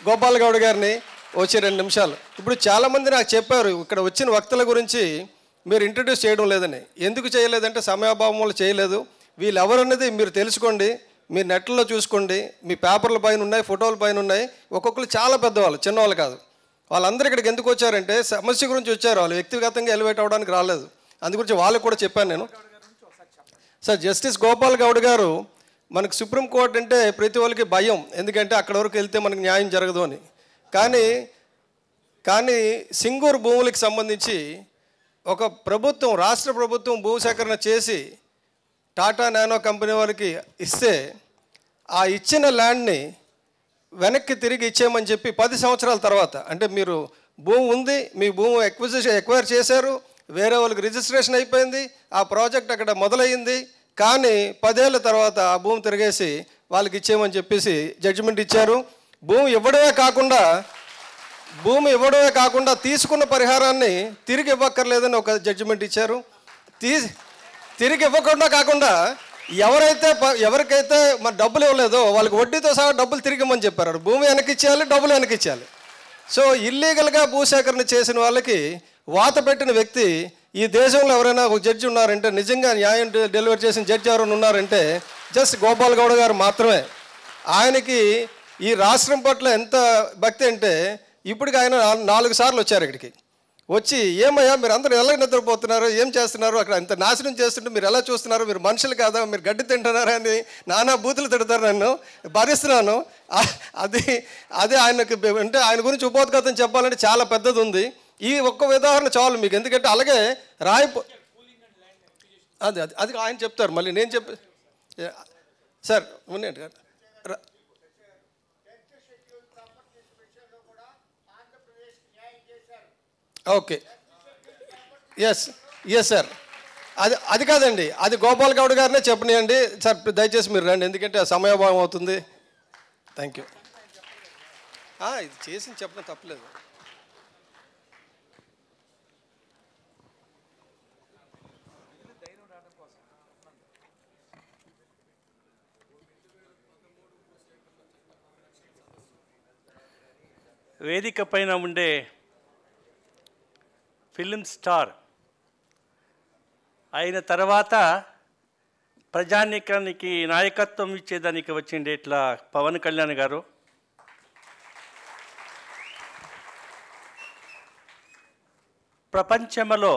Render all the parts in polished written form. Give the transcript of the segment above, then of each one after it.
గోపాల్ గౌడ్ గారిని వచ్చి 2 నిమిషాలు. ఇప్పుడు చాలామంది నాకు చెప్పారు ఇక్కడ వచ్చిన వక్తల గురించి మీరు ఇంట్రడ్యూస్ చేయడం లేదని. ఎందుకు చేయలేదంటే సమయాభావం వల్ల చేయలేదు. వీళ్ళు ఎవరన్నది మీరు తెలుసుకోండి, మీరు నెట్లో చూసుకోండి, మీ పేపర్ల పైన ఉన్నాయి, ఫోటోల పైన ఉన్నాయి. ఒక్కొక్కరు చాలా పెద్దవాళ్ళు, చిన్నవాళ్ళు కాదు. వాళ్ళందరూ ఇక్కడికి ఎందుకు వచ్చారంటే సమస్య గురించి వచ్చారు, వాళ్ళు వ్యక్తిగతంగా ఎలివేట్ అవ్వడానికి రాలేదు. అందు గురించి వాళ్ళకు కూడా చెప్పాను నేను. సార్ జస్టిస్ గోపాల్ గౌడ్ గారు మనకు సుప్రీంకోర్టు అంటే ప్రతి వాళ్ళకి భయం, ఎందుకంటే అక్కడ వరకు వెళ్తే మనకు న్యాయం జరగదు అని. కానీ సింగూరు భూములకు సంబంధించి ఒక ప్రభుత్వం, రాష్ట్ర ప్రభుత్వం భూసేకరణ చేసి టాటా నానో కంపెనీ వాళ్ళకి ఇస్తే ఆ ఇచ్చిన ల్యాండ్ని వెనక్కి తిరిగి ఇచ్చేయమని చెప్పి 10 సంవత్సరాల తర్వాత, అంటే మీరు భూమి ఉంది, మీ భూమి ఎక్వైర్ చేశారు, వేరే వాళ్ళకి రిజిస్ట్రేషన్ అయిపోయింది, ఆ ప్రాజెక్ట్ అక్కడ మొదలయ్యింది, కానీ 10 ఏళ్ళ తర్వాత ఆ భూమి తిరిగేసి వాళ్ళకి ఇచ్చేయమని చెప్పేసి జడ్జిమెంట్ ఇచ్చారు. భూమి ఇవ్వడమే కాకుండా తీసుకున్న పరిహారాన్ని తిరిగి ఇవ్వక్కర్లేదని ఒక జడ్జిమెంట్ ఇచ్చారు. తిరిగి ఇవ్వకుండా కాకుండా ఎవరికైతే మన డబ్బులు ఇవ్వలేదో వాళ్ళకి వడ్డీతో సహా డబ్బులు తిరిగి ఇవ్వమని చెప్పారు. భూమి వెనక్కి ఇచ్చేయాలి, డబ్బులు వెనక్కి ఇచ్చేయాలి. సో ఇల్లీగల్గా భూసేకరణ చేసిన వాళ్ళకి వాత పెట్టిన వ్యక్తి ఈ దేశంలో ఎవరైనా ఒక జడ్జి ఉన్నారంటే, నిజంగా న్యాయం డెలివర్ చేసిన జడ్జి ఎవరైనా ఉన్నారంటే జస్ట్ గోపాల్ గౌడ్ గారు మాత్రమే. ఆయనకి ఈ రాష్ట్రం పట్ల ఎంత భక్తి అంటే ఇప్పటికి ఆయన 4 సార్లు వచ్చారు ఇక్కడికి. వచ్చి ఏమయ్యా మీరు అందరూ ఎలా నిద్రపోతున్నారు, ఏం చేస్తున్నారు, అక్కడ ఇంత నాశనం చేస్తుంటే మీరు ఎలా చూస్తున్నారు, మీరు మనుషులు కాదా, మీరు గడ్డి తింటున్నారా అని నానా బూతులు తిడతారు, నన్ను భరిస్తున్నాను. అది ఆయనకు అంటే ఆయన గురించి ఉపోద్ఘాతం చెప్పాలంటే చాలా పెద్దది ఉంది. ఈ ఒక్క ఉదాహరణ చాలు మీకు, ఎందుకంటే అలాగే అది ఆయన చెప్తారు, మళ్ళీ నేను చెప్పి సార్ ఉన్నట్టు. ఓకే, ఎస్ సార్, అది కాదండి, అది గోపాల్ గౌడ్ గారినే చెప్పనియండి సార్. దయచేసి మీరు రండి, ఎందుకంటే సమయాభావం అవుతుంది. Thank you. ఇది చేసి చెప్పడం తప్పలేదు. వేదిక పైన ఉండే ఫిలిం స్టార్ అయిన తర్వాత ప్రజానీకానికి నాయకత్వం ఇచ్చేదానికి వచ్చిండే ఇట్లా పవన్ కళ్యాణ్ గారు. ప్రపంచంలో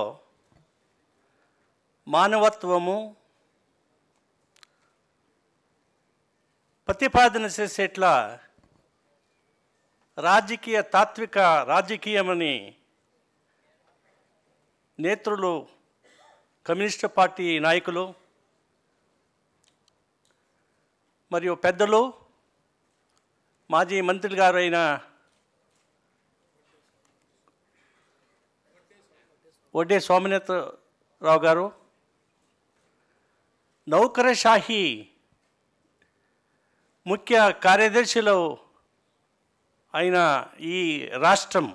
మానవత్వము ప్రతిపాదన చేసేట్లా తాత్విక రాజకీయమని నేతలు, కమ్యూనిస్టు పార్టీ నాయకులు మరియు పెద్దలు, మాజీ మంత్రి గారు అయిన వడ్డే సోమనాథరావు గారు, నౌకరషాహి ముఖ్య కార్యదర్శిలో అయిన ఈ రాష్ట్రం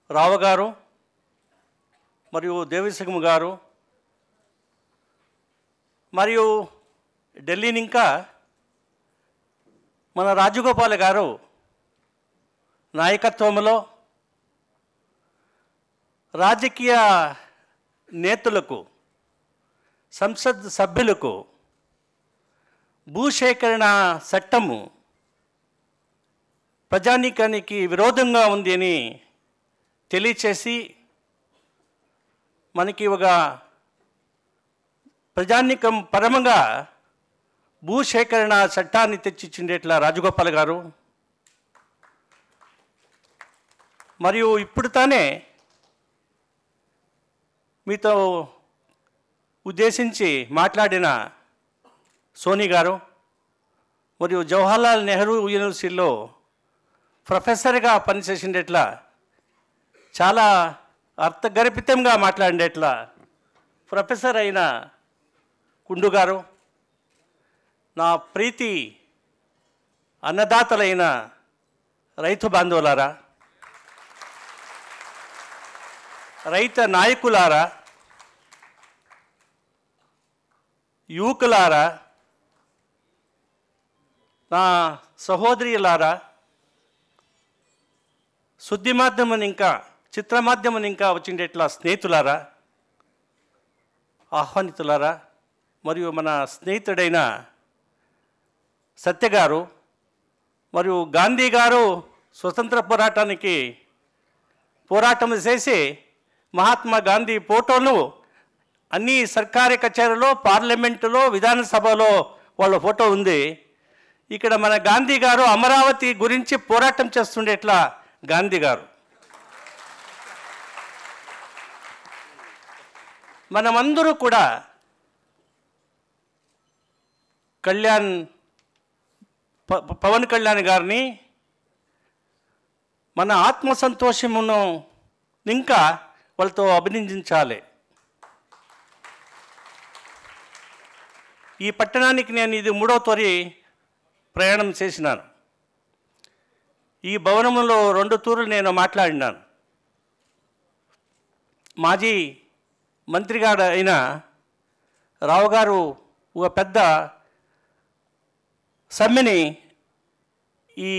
రావు గారు మరియు దేవిసింహ గారు మరియు ఢిల్లీని ఇంకా మన రాజగోపాల్ గారు నాయకత్వంలో రాజకీయ నేతలకు, సంసద్ సభ్యులకు భూసేకరణ చట్టము ప్రజానీకానికి విరోధంగా ఉంది అని తెలియచేసి మనకి ఒక ప్రజానీకం పరమంగా భూసేకరణ చట్టాన్ని తెచ్చిచ్చిండేట్లా రాజగోపాల్ గారు. మరియు ఇప్పుడు తానే మీతో ఉద్దేశించి మాట్లాడిన సోని గారు మరియు జవహర్లాల్ నెహ్రూ యూనివర్సిటీలో ప్రొఫెసర్గా పనిచేసిండేట్లా చాలా అర్థగర్భితంగా మాట్లాడేట్లా ప్రొఫెసర్ అయిన కుండు గారు, నా ప్రీతి అన్నదాతలైన రైతు బాంధవులారా, రైత నాయకులారా, యువకులారా, నా సహోదరిలారా, శుద్ధి మాధ్యమం ఇంకా చిత్ర మాధ్యమం ఇంకా వచ్చిండేట్లా స్నేహితులారా, ఆహ్వానితులారా, మరియు మన స్నేహితుడైన సత్య గారు మరియు గాంధీ గారు స్వతంత్ర పోరాటం చేసి మహాత్మా గాంధీ ఫోటోలు అన్ని సర్కారీ కచేరీలో, పార్లమెంటులో, విధానసభలో వాళ్ళ ఫోటో ఉంది. ఇక్కడ మన గాంధీ గారు అమరావతి గురించి పోరాటం చేస్తుండేట్లా గాంధీ గారు. మనమందరూ కూడా పవన్ కళ్యాణ్ గారిని మన ఆత్మసంతోషమును ఇంకా వాళ్ళతో అభినందించాలి. ఈ పట్టణానికి నేను ఇది 3వ తొరి ప్రయాణం చేసినాను. ఈ భవనంలో 2 తూర్లు నేను మాట్లాడినాను. మాజీ మంత్రిగారు అయిన రావు గారు ఒక పెద్ద సమ్మెని ఈ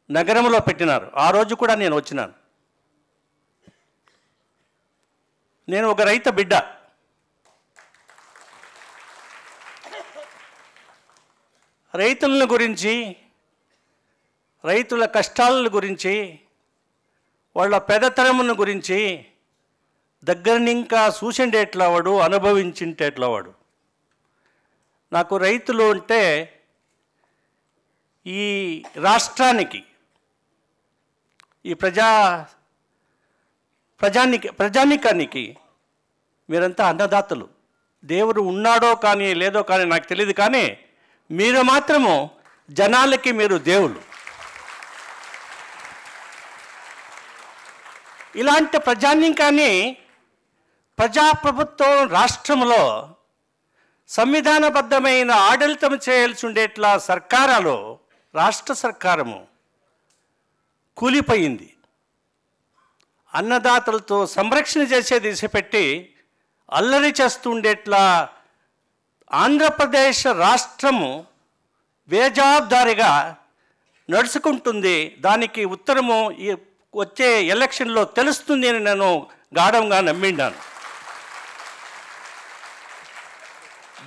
నగరంలో పెట్టినారు. ఆ రోజు కూడా నేను వచ్చినాను. నేను ఒక రైతు బిడ్డ. రైతుల గురించి, రైతుల కష్టాల గురించి, వాళ్ళ పెదతనమును గురించి దగ్గరనింకా చూసిండేట్లా వాడు, అనుభవించింటేట్లా వాడు. నాకు రైతులు అంటే ఈ రాష్ట్రానికి, ఈ ప్రజానికానికి మీరంతా అన్నదాతలు. దేవుడు ఉన్నాడో కానీ లేదో కానీ నాకు తెలియదు, కానీ మీరు మాత్రము జనాలకి మీరు దేవుళ్ళు. ఇలాంటి ప్రజానికాన్ని ప్రజాప్రభుత్వం రాష్ట్రంలో సంవిధానబద్ధమైన ఆడళితం చేయాల్సి ఉండేట్లా సర్కారాలు, రాష్ట్ర సర్కారము కూలిపోయింది. అన్నదాతలతో సంరక్షణ చేసే దిశ పెట్టి అల్లరి చేస్తుండేట్లా ఆంధ్రప్రదేశ్ రాష్ట్రము బేజవాబ్దారిగా నడుచుకుంటుంది. దానికి ఉత్తరము వచ్చే ఎలక్షన్లో తెలుస్తుంది అని నేను గాఢంగా నమ్మిన్నాను.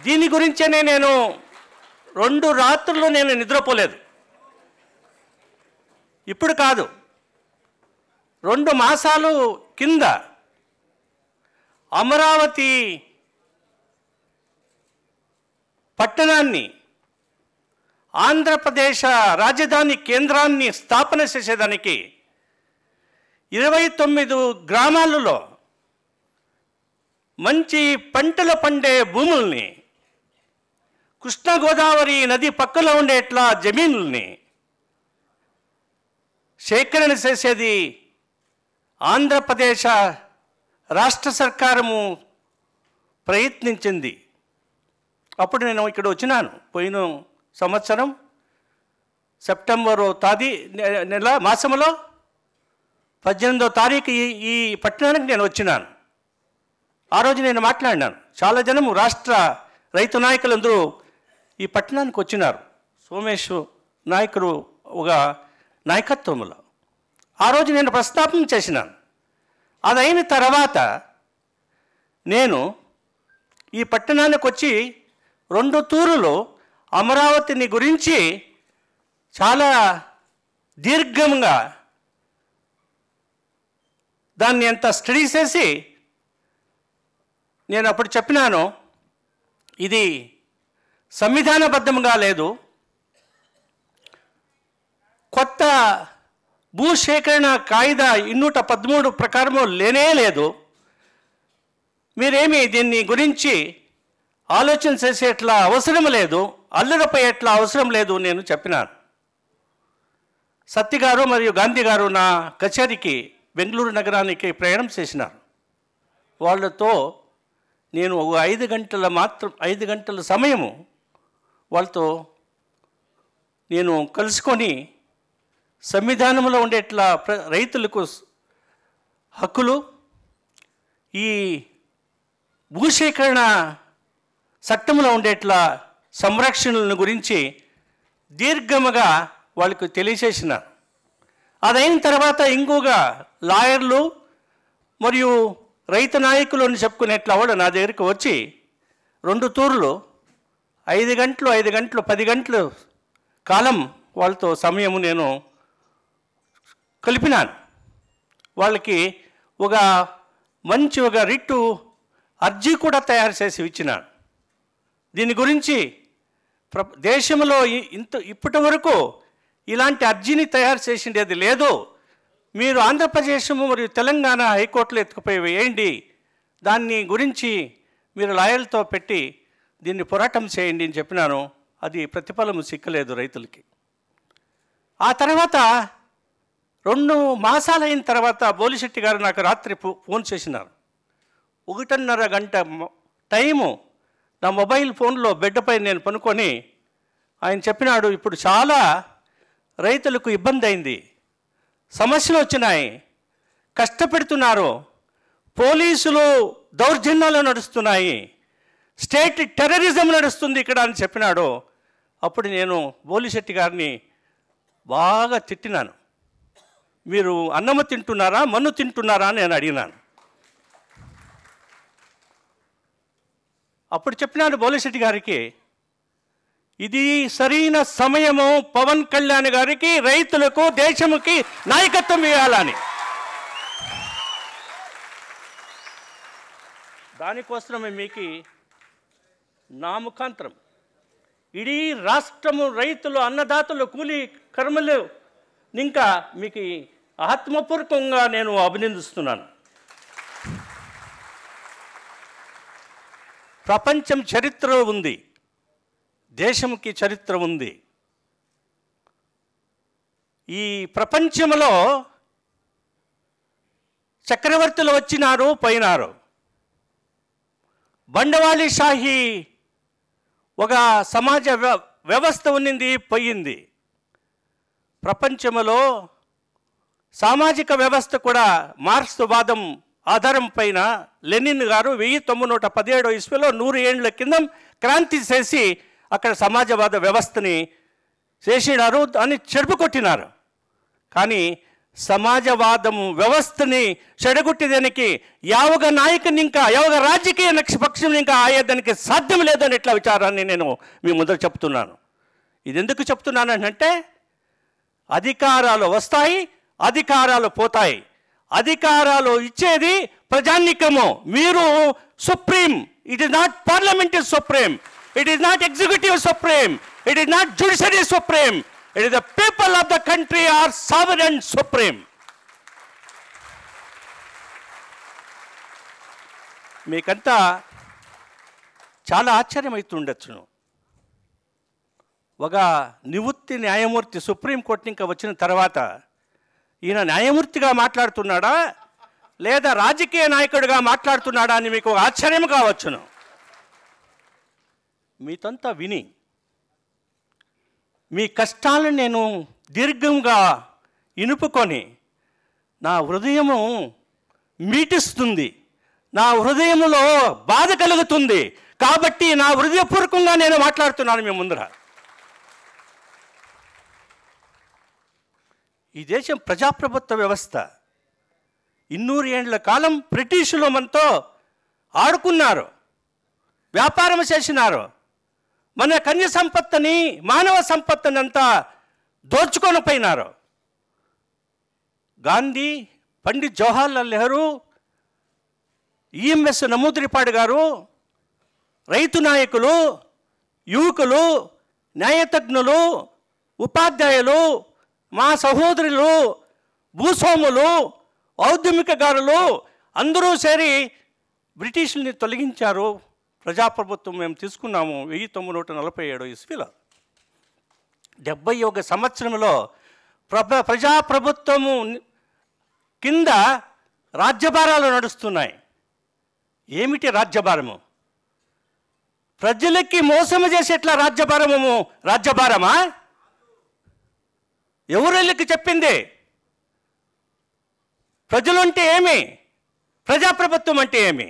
దీని గురించేనే నేను 2 రాత్రులు నేను నిద్రపోలేదు. ఇప్పుడు కాదు, 2 మాసాలు కింద అమరావతి పట్టణాన్ని, ఆంధ్రప్రదేశ్ రాజధాని కేంద్రాన్ని స్థాపన చేసేదానికి 29 గ్రామాలలో మంచి పంటలు పండే భూముల్ని, కృష్ణా గోదావరి నది పక్కలో ఉండేట్లా జమీనుల్ని సేకరణ చేసేది ఆంధ్రప్రదేశ్ రాష్ట్ర సర్కారము ప్రయత్నించింది. అప్పుడు నేను ఇక్కడ వచ్చినాను. పోయిన సంవత్సరం సెప్టెంబరు మాసంలో 18వ తారీఖు ఈ పట్టణానికి నేను వచ్చినాను. ఆ రోజు నేను మాట్లాడినాను. చాలా జనము రాష్ట్ర రైతు నాయకులందరూ ఈ పట్టణానికి వచ్చినారు. సోమేష్ నాయకుడు ఒక నాయకత్వంలో ఆ రోజు నేను ప్రస్తాపన చేసినాను. అదైన తర్వాత నేను ఈ పట్టణానికి వచ్చి 2 తూరులు అమరావతిని గురించి చాలా దీర్ఘంగా దాన్ని ఎంత స్టడీ చేసి నేను అప్పుడు చెప్పినాను, ఇది సంవిధానబద్ధంగా లేదు, కొత్త భూసేకరణ కాయిదా 213 ప్రకారము లేనే లేదు, మీరేమి దీన్ని గురించి ఆలోచన చేసేట్లా అవసరం లేదు, అల్లుడపోయేట్లా అవసరం లేదు నేను చెప్పినాను. సత్య గారు మరియు గాంధీ గారు నా కచేరీకి బెంగళూరు నగరానికి ప్రయాణం చేసినారు. వాళ్ళతో నేను 5 గంటల సమయము వాళ్ళతో నేను కలుసుకొని సంవిధానంలో ఉండేట్లా రైతులకు హక్కులు, ఈ భూసేకరణ చట్టంలో ఉండేట్లా సంరక్షణల గురించి దీర్ఘముగా వాళ్ళకు తెలియచేసిన. అదైన తర్వాత ఇంకొక లాయర్లు మరియు రైతు నాయకులు అని చెప్పుకునేట్లా వాళ్ళు నా దగ్గరికి వచ్చి 2 తూర్లు 5 గంటలు 10 గంటలు కాలం వాళ్ళతో సమయము నేను కలిపినాను. వాళ్ళకి ఒక మంచి రిట్టు అర్జీ కూడా తయారు చేసి ఇచ్చినాను. దీని గురించి దేశంలో ఇప్పటి వరకు ఇలాంటి అర్జీని తయారు చేసిండేది లేదు. మీరు ఆంధ్రప్రదేశము మరియు తెలంగాణ హైకోర్టులో ఎత్తుకుపోయి వేయండి, దాన్ని గురించి మీరు లాయర్లతో పెట్టి దీన్ని పోరాటం చేయండి అని చెప్పినాను. అది ప్రతిఫలం సిక్కలేదు రైతులకి. ఆ తర్వాత 2 మాసాలు అయిన తర్వాత బోలిశెట్టి గారు నాకు రాత్రి ఫోన్ చేసినారు. 1:30 గంట టైము నా మొబైల్ ఫోన్లో బెడ్పై నేను పనుకొని ఆయన చెప్పినాడు, ఇప్పుడు చాలా రైతులకు ఇబ్బంది అయింది, సమస్యలు వచ్చినాయి, కష్టపెడుతున్నారు, పోలీసులు దౌర్జన్యాలు నడుస్తున్నాయి, స్టేట్ టెర్రరిజం నడుస్తుంది ఇక్కడ అని చెప్పినాడు. అప్పుడు నేను బోలిశెట్టి గారిని బాగా తిట్టినాను. మీరు అన్నము తింటున్నారా మన్ను తింటున్నారా అని నేను అడిగినాను. అప్పుడు చెప్పినాడు బోలిశెట్టి గారికి, ఇది సరైన సమయము పవన్ కళ్యాణ్ గారికి రైతులకు దేశముకి నాయకత్వం ఇవ్వాలని. దానికోసమే మీకు నా ముఖాంతరం ఇడీ రాష్ట్రము రైతులు అన్నదాతలు కూలీ కర్మలు ఇంకా మీకు ఆత్మపూర్వకంగా నేను అభినందిస్తున్నాను. ప్రపంచం చరిత్ర ఉంది, దేశంకి చరిత్ర ఉంది. ఈ ప్రపంచంలో చక్రవర్తులు వచ్చినారు పోయినారు, బండవాళీ షాహీ ఒక సమాజ వ్యవస్థ ఉన్నింది పోయింది. ప్రపంచంలో సామాజిక వ్యవస్థ కూడా మార్క్స్వాదం ఆధారం పైన లెనిన్ గారు 1917 ఇస్వీలో 100 ఏళ్ల కింద క్రాంతి చేసి అక్కడ సమాజవాద వ్యవస్థని చేసినారు, దాన్ని చెడుపుకొట్టినారు. కానీ సమాజవాదం వ్యవస్థని చెడగొట్టేదానికి యావగ నాయకుని ఇంకా యావగ రాజకీయ పక్షం ఇంకా ఆయేదానికి సాధ్యం లేదని ఇట్లా విచారాన్ని నేను మీ ముందర చెప్తున్నాను. ఇది ఎందుకు చెప్తున్నాను అంటే అధికారాలు వస్తాయి, అధికారాలు పోతాయి. అధికారాలు ఇచ్చేది ప్రజానీకము. మీరు supreme. It is not parliament is supreme, it is not executive supreme, it is not judiciary supreme, it is the people of the country are sovereign supreme. మీకంతా చాలా ఆశ్చర్యమవుతుండొచ్చును. ఒక నివృత్తి న్యాయమూర్తి సుప్రీంకోర్టు ఇంకా వచ్చిన తర్వాత ఈయన న్యాయమూర్తిగా మాట్లాడుతున్నాడా లేదా రాజకీయ నాయకుడిగా మాట్లాడుతున్నాడా అని మీకు ఆశ్చర్యం కావచ్చును. మీతంతా విని మీ కష్టాలను నేను దీర్ఘంగా ఇనుపుకొని నా హృదయము మీటిస్తుంది, నా హృదయంలో బాధ కలుగుతుంది కాబట్టి నా హృదయపూర్వకంగా నేను మాట్లాడుతున్నాను మీ ముందర. ఈ దేశం ప్రజాప్రభుత్వ వ్యవస్థ. 200 ఏళ్ల కాలం బ్రిటిషులు మనతో ఆడుకున్నారు, వ్యాపారం చేసినారు, మన ఖనిజ సంపత్తిని మానవ సంపత్తిని అంతా దోచుకొని పోయినారు. గాంధీ, పండిత్ జవహర్లాల్ నెహ్రూ, ఈఎంఎస్ నమూద్రిపాడు గారు, రైతు నాయకులు, యువకులు, న్యాయతజ్ఞులు, ఉపాధ్యాయులు, మా సహోదరులు, భూస్వాములు, ఔద్యమికగారులు అందరూ చేరి బ్రిటిషుల్ని తొలగించారు. ప్రజాప్రభుత్వం మేము తీసుకున్నాము 1947 ఇస్వీలో. 71 సంవత్సరంలో ప్రజాప్రభుత్వము కింద రాజ్యభారాలు నడుస్తున్నాయి. ఏమిటి రాజ్యభారము? ప్రజలకి మోసము చేసేట్లా రాజ్యభారమా? ఎవరెళ్ళకి చెప్పింది? ప్రజలు అంటే ఏమి? ప్రజాప్రభుత్వం అంటే ఏమి?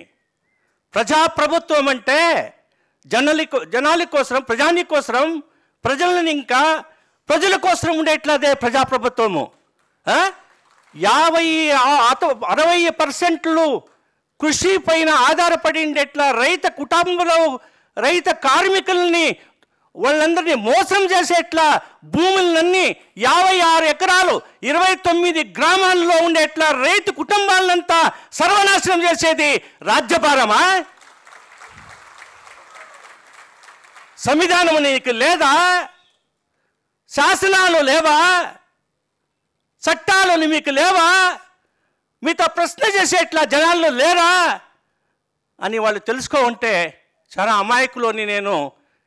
ప్రజాప్రభుత్వం అంటే జనాల కోసం, ప్రజాని కోసం, ప్రజలను ఇంకా ప్రజల కోసం ఉండేట్లదే ప్రజాప్రభుత్వము. 60% కృషి పైన ఆధారపడి ఉండేట్లా రైతు కుటుంబంలో రైతు కార్మికుల్ని వాళ్ళందరినీ మోసం చేసేట్లా భూములన్నీ 56 ఎకరాలు 29 గ్రామాల్లో ఉండేట్లా రైతు కుటుంబాలంతా సర్వనాశనం చేసేది రాజ్యభారమా? సంవిధానం నీకు లేదా? శాసనాలు లేవా? చట్టాలు మీకు లేవా? మీతో ప్రశ్న చేసేట్లా జనాల్లో లేరా అని వాళ్ళు తెలుసుకోవంటే చాలా అమాయకులని నేను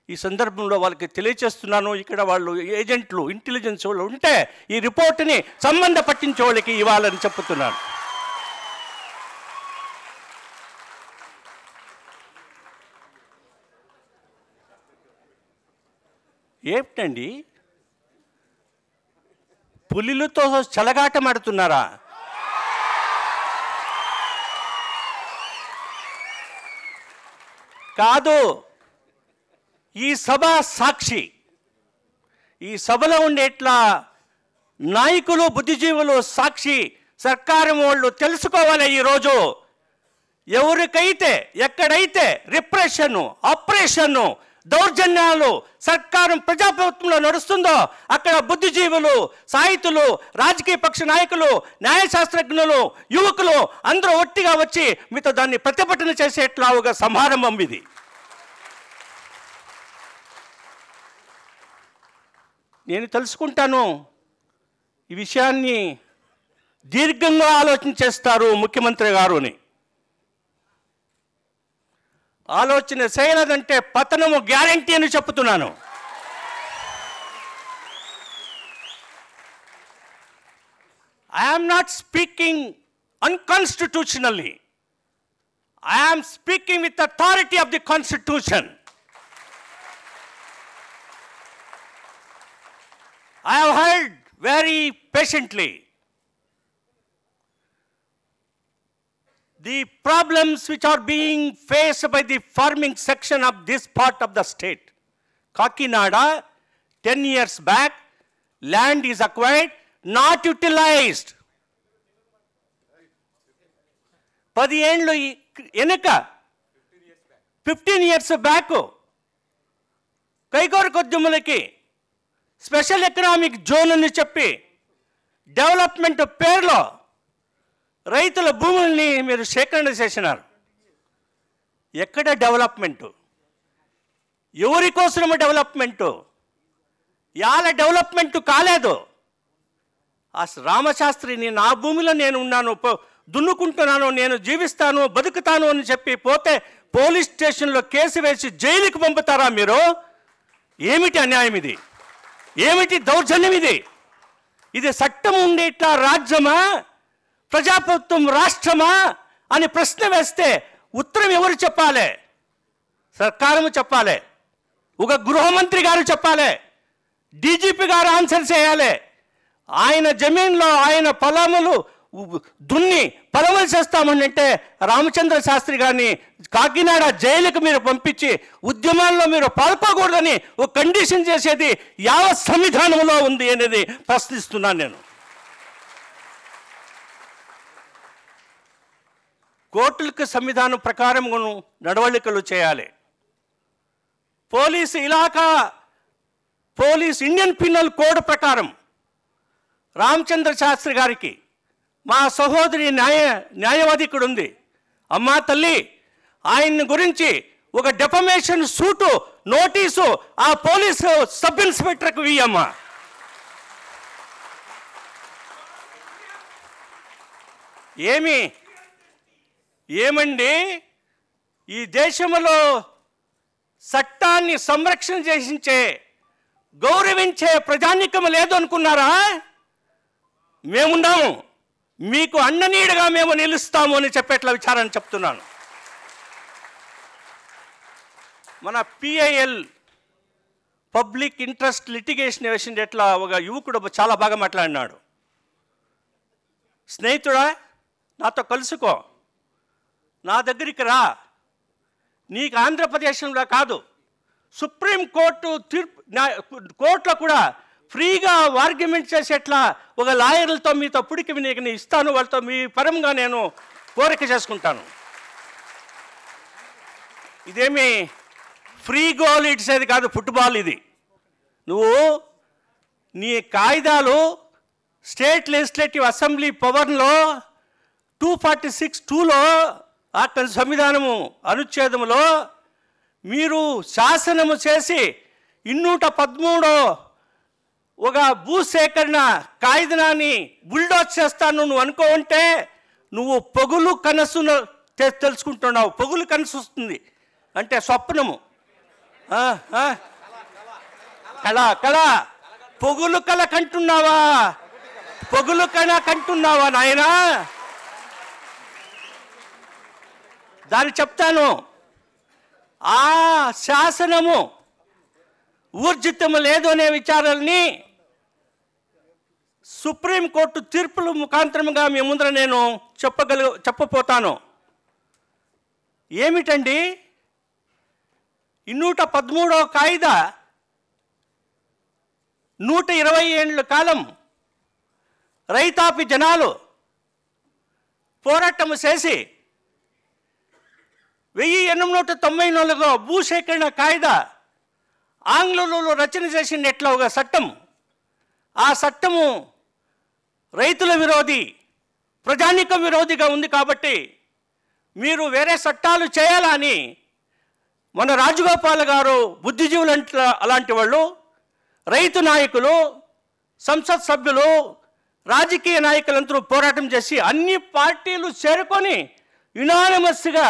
ఈ సందర్భంలో వాళ్ళకి తెలియచేస్తున్నాను. ఇక్కడ వాళ్ళు ఏజెంట్లు, ఇంటెలిజెన్స్ వాళ్ళు ఉంటే ఈ రిపోర్ట్ని సంబంధ పట్టించే వాళ్ళకి ఇవ్వాలని చెప్తున్నాను. ఏమిటండి, పులిలతో చెలగాటమాడుతున్నారా? కాదు, ఈ సభ సాక్షి. ఈ సభలో ఉండేట్లా నాయకులు, బుద్ధిజీవులు సాక్షి. సర్కారం వాళ్ళు తెలుసుకోవాలి ఈరోజు. ఎవరికైతే ఎక్కడైతే రిప్రెషను, ఆపరేషను, దౌర్జన్యాలు సర్కారం ప్రజాప్రభుత్వంలో నడుస్తుందో అక్కడ బుద్ధిజీవులు, సాహితులు, రాజకీయ పక్ష నాయకులు, న్యాయశాస్త్రజ్ఞులు, యువకులు అందరూ ఒట్టిగా వచ్చి మీతో దాన్ని ప్రతిభటన చేసేట్లాగా సమారంభం ఇది. నేను తెలుసుకుంటాను ఈ విషయాన్ని దీర్ఘంగా ఆలోచన చేస్తారు ముఖ్యమంత్రి గారుని. ఆలోచన చేయలేదంటే పతనము గ్యారంటీ అని చెప్తున్నాను. I am not speaking unconstitutionally. I am speaking with the authority of the Constitution. I have heard very patiently the problems which are being faced by the farming section of this part of the state. Kakinada, 10 years back, land is acquired, not utilized. 10 ఏళ్ళు వెనుక 15 years back కైకోరకొద్యములకి special economic zone అని చెప్పి development పేరులో రైతుల భూముల్ని మీరు సేకరణ చేసినారు. ఎక్కడ డెవలప్మెంటు? ఎవరి కోసము డెవలప్మెంటు? యాల డెవలప్మెంటు కాలేదు. ఆ రామశాస్త్రిని నా భూమిలో నేను ఉన్నాను, దున్నుకుంటున్నాను, నేను జీవిస్తాను, బతుకుతాను అని చెప్పి పోతే పోలీస్ స్టేషన్లో కేసు వేసి జైలుకి పంపుతారా మీరు? ఏమిటి అన్యాయం ఇది? ఏమిటి దౌర్జన్యం ఇది? ఇది చట్టం ఉండేట్లా రాజ్యమా, ప్రజాప్రభుత్వం రాష్ట్రమా అని ప్రశ్న వేస్తే ఉత్తరం ఎవరు చెప్పాలి? సర్కారము చెప్పాలి, ఒక గృహమంత్రి గారు చెప్పాలి, డీజీపీ గారు ఆన్సర్ చేయాలి. ఆయన జమీన్లో ఆయన పొలములు దున్ని పొలములు చేస్తామనంటే రామచంద్ర శాస్త్రి గారిని కాకినాడ జైలుకు మీరు పంపించి ఉద్యమాల్లో మీరు పాల్గొకూడదని ఒక కండిషన్ చేసేది యావత్ సంవిధానంలో ఉంది అనేది ప్రశ్నిస్తున్నాను నేను. కోర్టులకు సంవిధానం ప్రకారం నడవడికలు చేయాలి. పోలీసు ఇలాకా, ఇండియన్ పీనల్ కోడ్ ప్రకారం రామచంద్ర శాస్త్రి గారికి మా సహోదరి న్యాయవాది ఇక్కడ ఉంది. అమ్మా తల్లి, ఆయన గురించి ఒక డెఫమేషన్ సూటు నోటీసు ఆ పోలీసు సబ్ ఇన్స్పెక్టర్కు ఇయ్యమ్మా. ఏమండి, ఈ దేశంలో చట్టాన్ని సంరక్షణ చేసించే, గౌరవించే ప్రజానీకం లేదు అనుకున్నారా? మేమున్నాము, మీకు అన్ననీడుగా మేము నిలుస్తాము అని చెప్పేట్ల విచారణ చెప్తున్నాను. మన పిఐఎల్ పబ్లిక్ ఇంట్రెస్ట్ లిటిగేషన్ వేసింది ఎట్లా ఒక యువకుడు చాలా బాగా మాట్లాడినాడు. స్నేహితుడా, నాతో కలుసుకో, నా దగ్గరికి రా, నీకు ఆంధ్రప్రదేశ్లో కాదు, సుప్రీంకోర్టు కోర్టులో కూడా ఫ్రీగా ఆర్గ్యుమెంట్ చేసేట్లా ఒక లాయర్లతో మీతో పుడికి నీకు ఇస్తాను, వాళ్ళతో మీ పరంగా నేను కోరిక చేసుకుంటాను. ఇదేమి ఫ్రీ గోల్ ఇచ్చేది కాదు, ఫుట్బాల్ ఇది. నువ్వు నీ కాయిదాలు స్టేట్ లెజిస్లేటివ్ అసెంబ్లీ పవర్లో 246(2) అక్కడ సంవిధానము అనుచ్ఛేదములో మీరు శాసనము చేసి 213 ఒక భూసేకరణ కాయిదాన్ని బుల్డోజ్ చేస్తాను నువ్వు అనుకోంటే నువ్వు పొగులు కనసును తెలుసుకుంటున్నావు. పొగులు కనసు వస్తుంది అంటే స్వప్నము, కళ పొగులు కళ కంటున్నావా? పొగులు కళ కంటున్నావా నాయనా? దాన్ని చెప్తాను. ఆ శాసనము ఊర్జితము లేదు అనే విచారాలని సుప్రీంకోర్టు తీర్పుల ముఖాంతరముగా మీ ముందర నేను చెప్పపోతాను. ఏమిటండి 213వ కాయిదా 120 ఏళ్ళ కాలం రైతాపి జనాలు పోరాటము చేసి 1894 భూసేకరణ కాయిదా ఆంగ్లంలో రచన చేసిన ఎట్లా ఒక చట్టం. ఆ చట్టము రైతుల విరోధి, ప్రజానీకం విరోధిగా ఉంది కాబట్టి మీరు వేరే చట్టాలు చేయాలని మన రాజగోపాల్ గారు, బుద్ధిజీవులు అలాంటి వాళ్ళు, రైతు నాయకులు, సంసద్ సభ్యులు, రాజకీయ నాయకులందరూ పోరాటం చేసి అన్ని పార్టీలు చేరుకొని యునానిమస్గా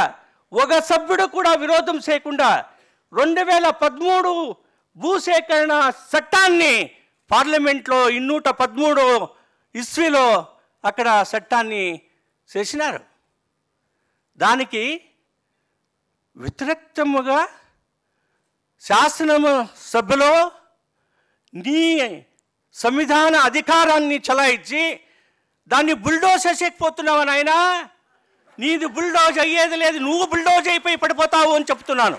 ఒక సభ్యుడు కూడా విరోధం చేయకుండా 2013 భూసేకరణ చట్టాన్ని పార్లమెంట్లో 213 ఇస్వీలో అక్కడ చట్టాన్ని చేసినారు. దానికి వ్యతిరేక్తముగా శాసనము సభలో నీ సంవిధాన అధికారాన్ని చలాయించి దాన్ని బుల్డోజ్ చేసేకపోతున్నావు నాయనా. నీది బుల్డోజ్ అయ్యేది లేదు, నువ్వు బుల్డోజ్ అయిపోయి పడిపోతావు అని చెప్తున్నాను.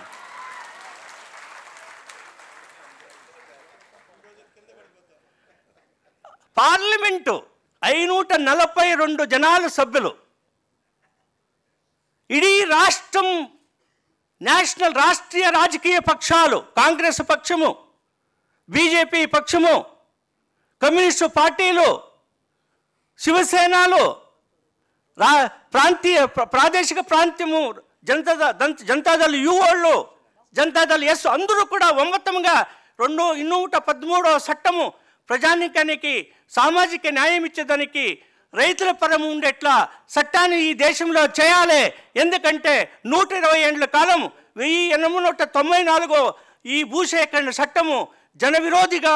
పార్లమెంటు 542 జనాలు సభ్యులు, ఇడీ రాష్ట్రం రాష్ట్రీయ రాజకీయ పక్షాలు, కాంగ్రెస్ పక్షము, బీజేపీ పక్షము, కమ్యూనిస్టు పార్టీలు, శివసేనలు, ప్రాదేశిక ప్రాంతము, జనతాదళ్ యు వాళ్ళు, జనతాదళ్ ఎస్ అందరూ కూడా ఒమ్మతంగా 213వ చట్టము ప్రజానీకానికి సామాజిక న్యాయం ఇచ్చేదానికి రైతుల పరము ఉండేట్లా చట్టాన్ని ఈ దేశంలో చేయాలి. ఎందుకంటే 120 ఏళ్ల కాలం 1894 ఈ భూసేకరణ చట్టము జన విరోధిగా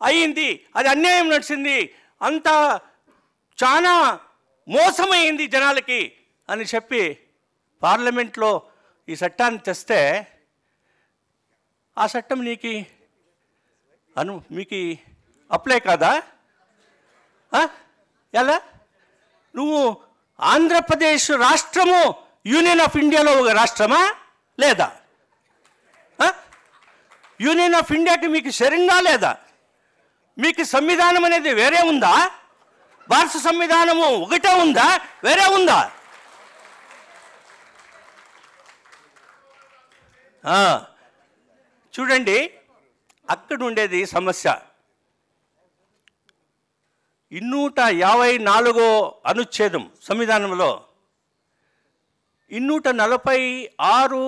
అయింది, అది అన్యాయం నడిచింది, అంతా చాలా మోసమైంది జనాలకి అని చెప్పి పార్లమెంట్లో ఈ చట్టాన్ని తెస్తే ఆ చట్టం మీకు అప్లై కాదా? ఎలా? నువ్వు ఆంధ్రప్రదేశ్ రాష్ట్రము యూనియన్ ఆఫ్ ఇండియాలో ఒక రాష్ట్రమా లేదా? యూనియన్ ఆఫ్ ఇండియాకి మీకు సరిగ్గా లేదా? మీకు సంవిధానం అనేది వేరే ఉందా? భారత సంవిధానము ఒకటే ఉందా, వేరే ఉందా? చూడండి, అక్కడ ఉండేది సమస్య. 254 అనుచ్ఛేదం సంవిధానంలో 246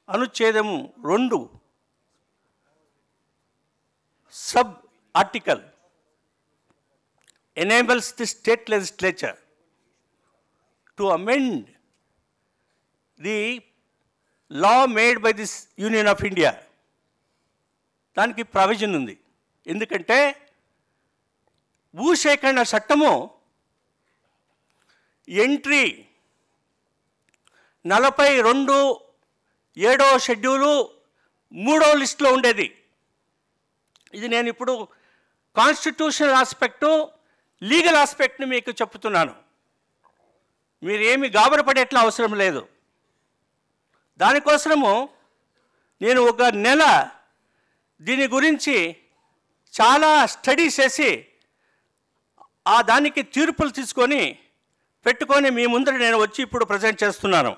అనుచ్ఛేదము 2 sub article enables the state legislature to amend the law made by this Union of India. దానికి ప్రావిజన్ ఉంది. ఎందుకంటే భూసేకరణ చట్టము ఎంట్రీ 42 7వ షెడ్యూలు 3వ లిస్టులో ఉండేది. ఇది నేను ఇప్పుడు కాన్స్టిట్యూషనల్ ఆస్పెక్టు, లీగల్ ఆస్పెక్ట్ని మీకు చెప్తున్నాను. మీరేమి గాబరపడేట్లా అవసరం లేదు. దానికోసము నేను ఒక నెల దీని గురించి చాలా స్టడీ చేసి ఆ దానికి తీర్పులు తీసుకొని పెట్టుకొని మీ ముందర నేను వచ్చి ఇప్పుడు ప్రజెంట్ చేస్తున్నాను.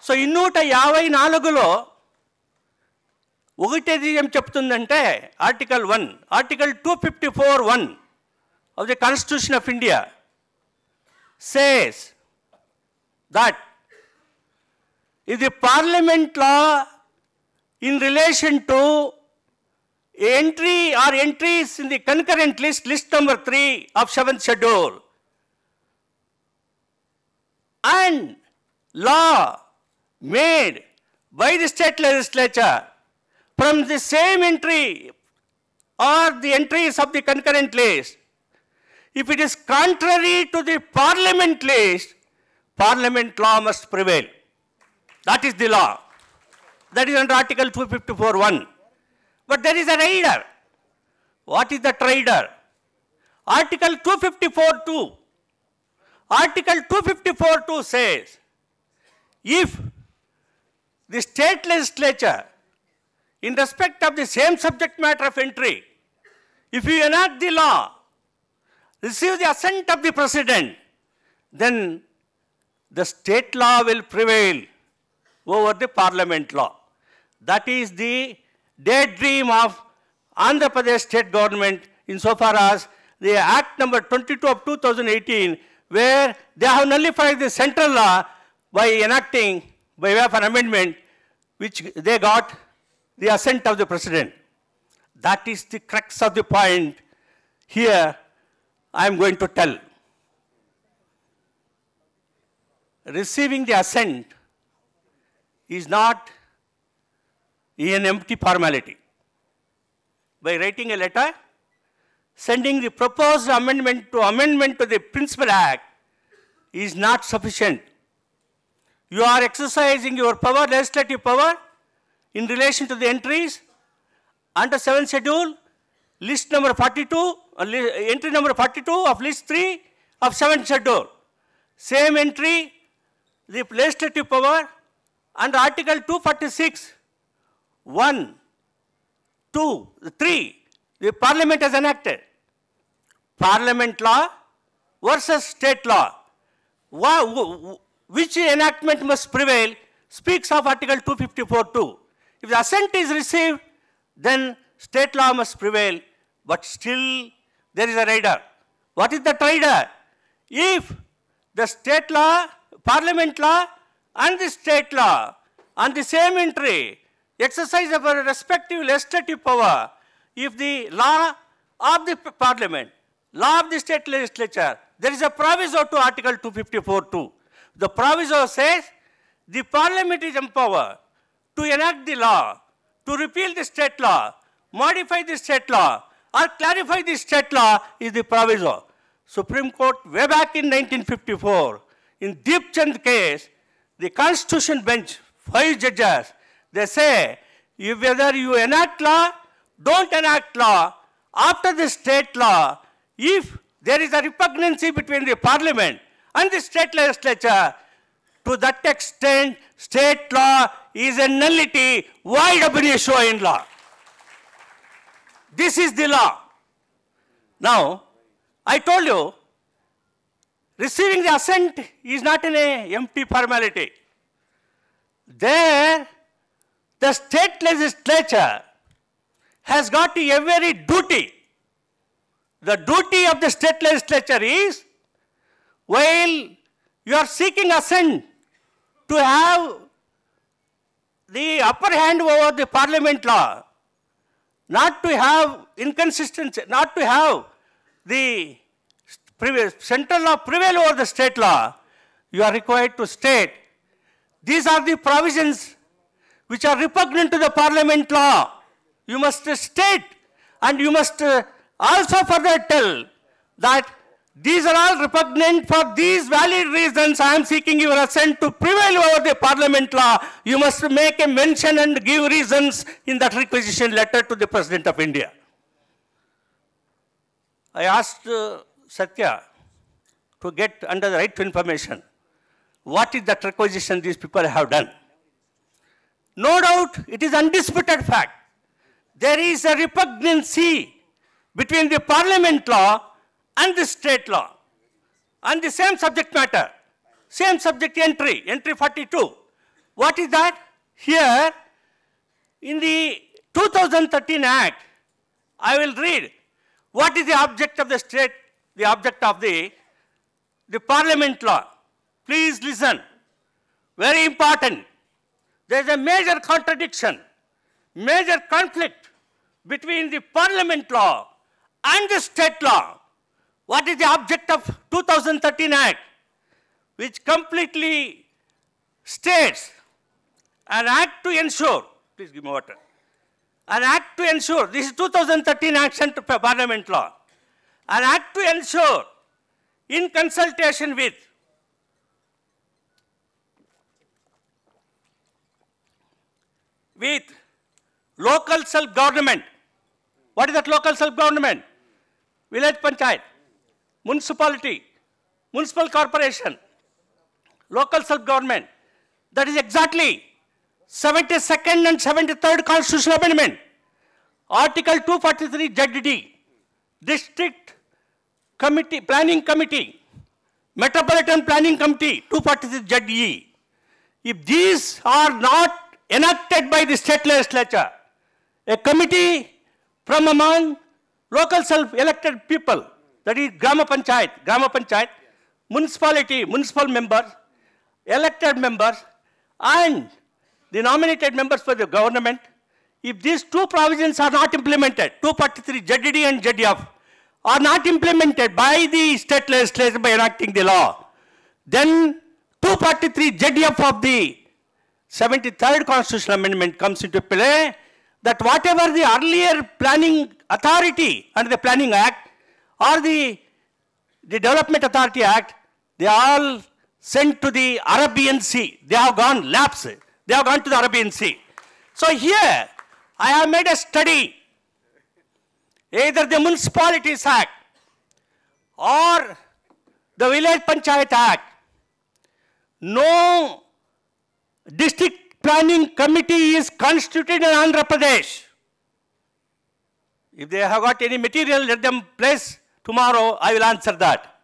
సో 254లో ఒకటేది ఏం చెప్తుందంటే article 1, article 254(1) of the Constitution of India says that if the Parliament law in relation to entry or entries in the concurrent list, list number 3 of 7th schedule, and law made by the state legislature from the same entry or the entries of the concurrent list, if it is contrary to the Parliament list, Parliament law must prevail. That is the law. That is under Article 254(1). But there is a rider. What is that rider? Article 254(2). Article 254(2) says, if the state legislature, in respect of the same subject matter of entry, if you enact the law, receive the assent of the President, then the state law will prevail over the Parliament law. That is the daydream of Andhra Pradesh state government insofar as the Act number 22 of 2018, where they have nullified the central law by enacting, by way of an amendment, which they got the assent of the President. That is the crux of the point here I am going to tell. Receiving the assent is not an empty formality. By writing a letter, sending the proposed amendment to the Principal Act is not sufficient. You are exercising your power, legislative power, in relation to the entries under 7th schedule, list number 42, entry number 42 of list 3 of 7th schedule. Same entry, the legislative power under Article 246, 1, 2, 3, the Parliament has enacted. Parliament law versus state law. Which enactment must prevail speaks of Article 254(2). If the assent is received, then state law must prevail, but still there is a rider. What is that rider? If the state law, Parliament law and the state law on the same entry exercise of a respective legislative power, if the law of the Parliament, law of the state legislature, there is a proviso to Article 254(2). The proviso says the Parliament is empowered to enact the law, to repeal the state law, modify the state law, or clarify the state law is the proviso. Supreme Court, way back in 1954, in Deep Chand case, the Constitution bench, 5 judges, they say, whether you enact law, don't enact law, after the state law, if there is a repugnancy between the Parliament and the state legislature, to that extent, state law is a nullity, void ab initio in law. This is the law. Now, I told you, receiving the assent is not an empty formality. There, the state legislature has got a very duty. The duty of the state legislature is, while you are seeking assent to have the upper hand over the Parliament law, not to have inconsistency, not to have the central law prevail over the state law, you are required to state, these are the provisions which are repugnant to the Parliament law. You must state, and you must also further tell that these are all repugnant. For these valid reasons, I am seeking your assent to prevail over the Parliament law. You must make a mention and give reasons in that requisition letter to the President of India. I asked Satya to get under the right to information. what is that requisition these people have done. No doubt, it is undisputed fact. There is a repugnancy between the parliament law and the state law, and the same subject matter, same subject entry 42. What is that? Here, in the 2013 Act, I will read what is the object of the state, the object of the parliament law. Please listen. Very important. There is a major contradiction, major conflict between the parliament law and the state law. What is the object of 2013 Act? Which completely states an act to ensure, please give me water, an act to ensure, this is 2013 Action to Parliament Law, an act to ensure in consultation with local self-government. What is that local self-government? Village panchayat, municipality, municipal corporation, local self-government. That is exactly 72nd and 73rd Constitutional Amendment. Article 243 ZD, District Committee, Planning Committee, Metropolitan Planning Committee, 243 ZE. If these are not enacted by the state legislature, a committee from among local self-elected people, that is Grama Panchayat, municipality, municipal members, elected members, and the nominated members for the government, if these two provisions are not implemented, 243 ZD and ZF, are not implemented by the state legislature by enacting the law, then 243 ZF of the 73rd Constitutional Amendment comes into play, that whatever the earlier planning authority under the Planning Act or the Development Authority Act, they all sent to the Arabian Sea. They have gone lapse. They have gone to the Arabian Sea. So here, I have made a study. Either the Municipalities Act or the Village Panchayat Act, no district planning committee is constituted in Andhra Pradesh. If they have got any material, let them place tomorrow, I will answer that.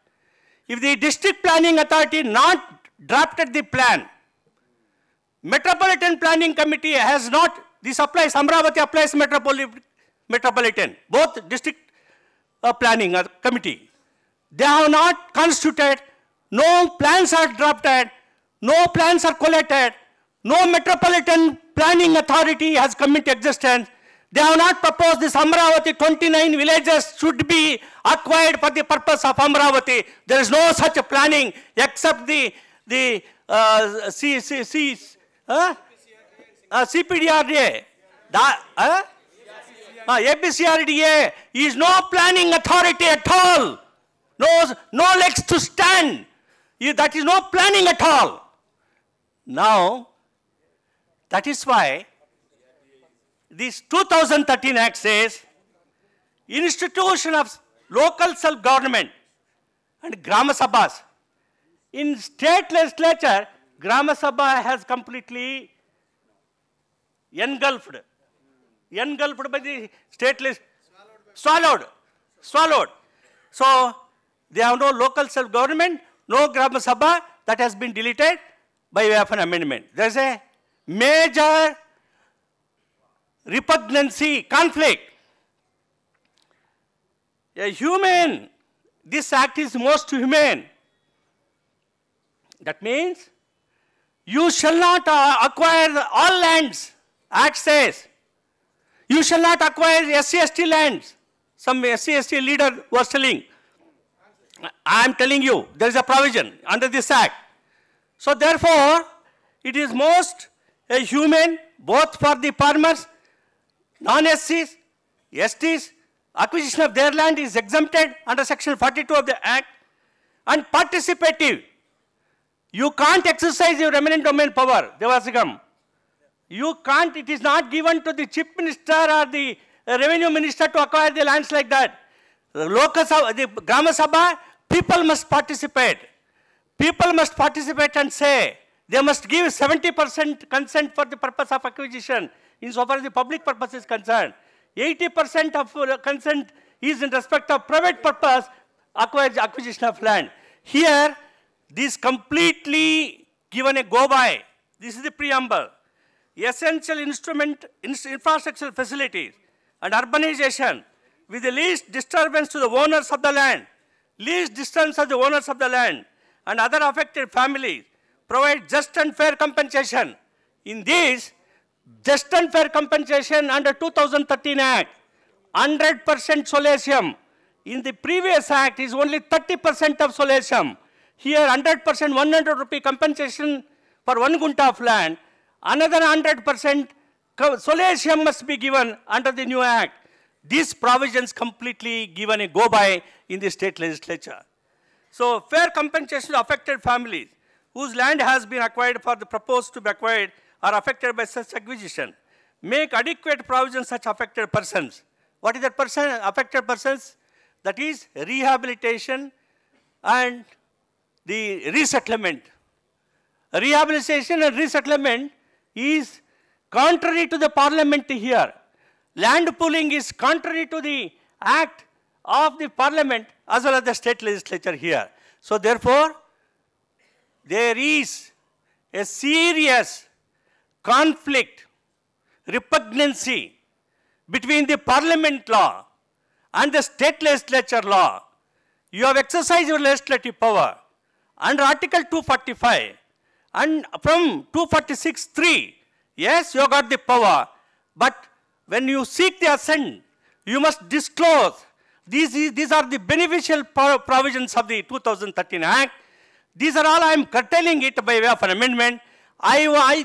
If the district planning authority not drafted the plan, Metropolitan Planning Committee has not, this applies, Amravati applies Metropolitan, both district planning committee. They have not constituted, no plans are drafted, no plans are collated, no Metropolitan Planning Authority has come into existence. They have not proposed this Amravati 29 villages should be acquired for the purpose of Amravati. There is no such a planning except the CPDRDA. APCRDA is no planning authority at all. No legs to stand. That is no planning at all. Now, that is why this 2013 Act says, institution of local self-government and Grama Sabhas. In state legislature, Grama Sabha has completely engulfed by the state legislature, swallowed. So, they have no local self-government, no Grama Sabha, that has been deleted by way of an amendment. There is a major repugnancy, conflict. This act is most humane. That means you shall not acquire all lands, Act says. You shall not acquire SC/ST lands. Some SC/ST leader was telling. I am telling you, there is a provision under this Act. So therefore, it is most humane both for the farmers, non-SCs, STs, acquisition of their land is exempted under section 42 of the Act, and participative. You can't exercise your eminent domain power, Devasigam. You can't, it is not given to the chief minister or the revenue minister to acquire the lands like that. The Grama Sabha, people must participate. people must participate and say, they must give 70% consent for the purpose of acquisition, insofar as the public purpose is concerned. 80% of consent is in respect of private purpose, acquisition of land. Here, this completely given a go-by. This is the preamble. Essential infrastructural facilities and urbanization with the least disturbance to the owners of the land, least distance of the owners of the land and other affected families, provide just and fair compensation. In this, just and fair compensation under 2013 Act, 100% solatium. In the previous Act is only 30% of solatium. Here 100%, 100 rupee compensation for 1 gunta of land. Another 100% solatium must be given under the new Act. These provisions completely given a go-by in the state legislature. So fair compensation to affected families whose land has been acquired for the proposed to be acquired are affected by such acquisition. Make adequate provisions such affected persons. What is that person? Affected persons? That is rehabilitation and the resettlement. Rehabilitation and resettlement is contrary to the parliament here. Land pooling is contrary to the act of the parliament as well as the state legislature here. So therefore, there is a serious conflict, repugnancy between the parliament law and the state legislature law. You have exercised your legislative power under Article 245 and from 246(3). Yes, you have got the power, but when you seek the assent, you must disclose. These are the beneficial provisions of the 2013 Act. These are all I am curtailing it by way of an amendment.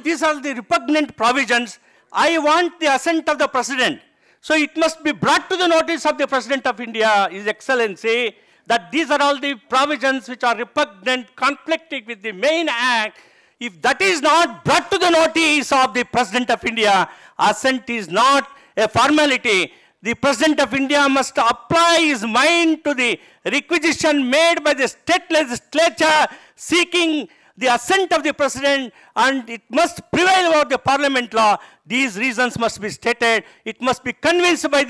These are the repugnant provisions. I want the assent of the President. So it must be brought to the notice of the President of India, His Excellency, that these are all the provisions which are repugnant, conflicting with the main Act. If that is not brought to the notice of the President of India, assent is not a formality. The President of India must apply his mind to the requisition made by the state legislature seeking the assent of the President, and it must prevail over the parliament law. These reasons must be stated. It must be convinced by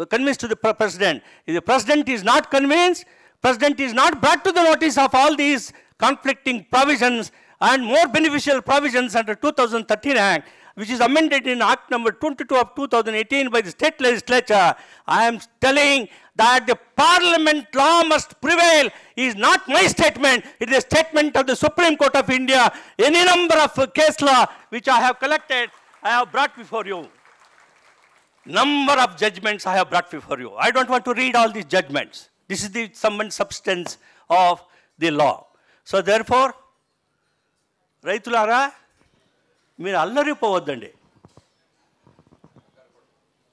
convinced to the President. If the President is not convinced, President is not brought to the notice of all these conflicting provisions and more beneficial provisions under 2013 Act, which is amended in Act number 22 of 2018 by the state legislature. I am telling that the parliament law must prevail is not my statement. It is a statement of the Supreme Court of India. Any number of case law which I have collected, I have brought before you. Number of judgments I have brought before you. I don't want to read all these judgments. This is the sum and substance of the law. So therefore, రైతులారా మీరు అల్లరిపోవద్దండి,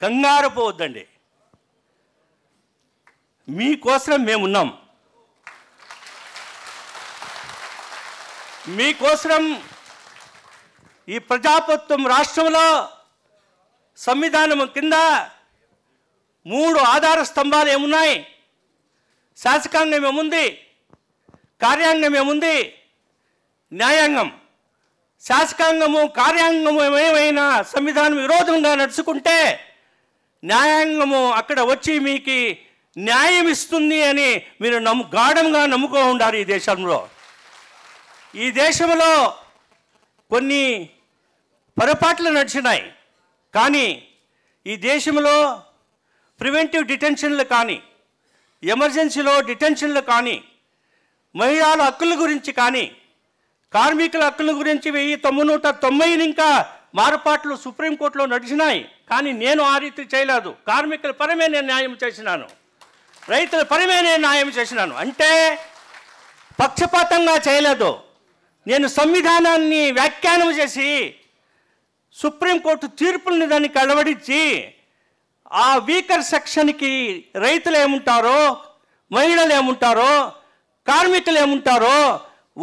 కంగారు పోవద్దండి. మీకోసం మేమున్నాం. మీకోసం ఈ ప్రజాప్రభుత్వం రాష్ట్రంలో సంవిధానం కింద 3 ఆధార స్తంభాలు ఏమున్నాయి? శాసకాంగం ఏముంది, కార్యాంగం ఏముంది, న్యాయాంగం. శాసకాంగము కార్యాంగము ఏమైనా సంవిధానం విరోధంగా నడుచుకుంటే న్యాయాంగము అక్కడ వచ్చి మీకు న్యాయం ఇస్తుంది అని మీరు గాఢంగా నమ్ముకో ఉండాలి. ఈ దేశంలో కొన్ని పొరపాట్లు నడిచినాయి, కానీ ఈ దేశంలో ప్రివెంటివ్ డిటెన్షన్లు కానీ, ఎమర్జెన్సీలో డిటెన్షన్లు కానీ, మహిళల హక్కుల గురించి కానీ, కార్మికుల హక్కుల గురించి 1990 ఇంకా మారుపాట్లు సుప్రీంకోర్టులో నడిచినాయి. కానీ నేను ఆ రీతి చేయలేదు. కార్మికుల పరమే నేను న్యాయం చేసినాను, రైతుల పరమే నేను న్యాయం చేసినాను. అంటే పక్షపాతంగా చేయలేదు. నేను సంవిధానాన్ని వ్యాఖ్యానం చేసి సుప్రీంకోర్టు తీర్పుల్ని దానికి అలవడించి ఆ వీకర్ సెక్షన్కి రైతులు ఏముంటారో, మహిళలు ఏముంటారో, కార్మికులు ఏముంటారో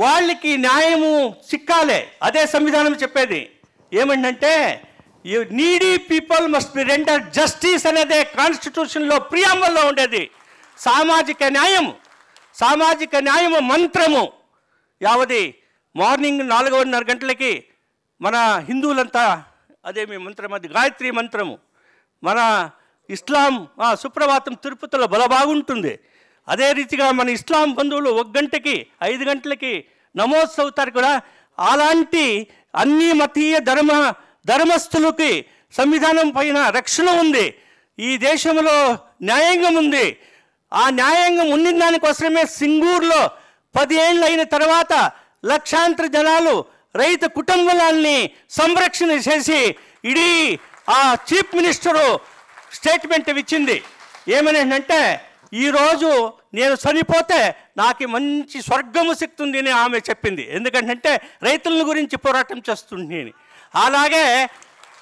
వాళ్ళకి న్యాయము చిక్కాలే. అదే సంవిధానం చెప్పేది. ఏమంటే needy people must be render justice అనేదే కాన్స్టిట్యూషన్లో ప్రియాంబుల్లో ఉండేది. సామాజిక న్యాయము మంత్రము యావది మార్నింగ్ 4:30 గంటలకి మన హిందువులంతా అదేమి మంత్రం, అది గాయత్రి మంత్రము, మన ఇస్లాం సుప్రభాతం తిరుపతిలో బాగుంటుంది. అదే రీతిగా మన ఇస్లాం బంధువులు 1 గంటకి 5 గంటలకి నమోజ్ అవుతారు కూడా. అలాంటి అన్ని మతీయ ధర్మస్థులకి సంవిధానం పైన రక్షణ ఉంది. ఈ దేశంలో న్యాయాంగం ఉంది. ఆ న్యాయాంగం ఉన్న దానికోసమే సింగూరులో 10 ఏళ్ళు అయిన తర్వాత లక్షాంతర జనాలు రైతు కుటుంబాలని సంరక్షణ చేసి ఇడీ ఆ చీఫ్ మినిస్టరు స్టేట్మెంట్ ఇచ్చింది. ఏమని అంటే, ఈరోజు నేను చనిపోతే నాకు మంచి స్వర్గము సిక్తుంది అని ఆమె చెప్పింది. ఎందుకంటే రైతుల గురించి పోరాటం చేస్తుంది. అలాగే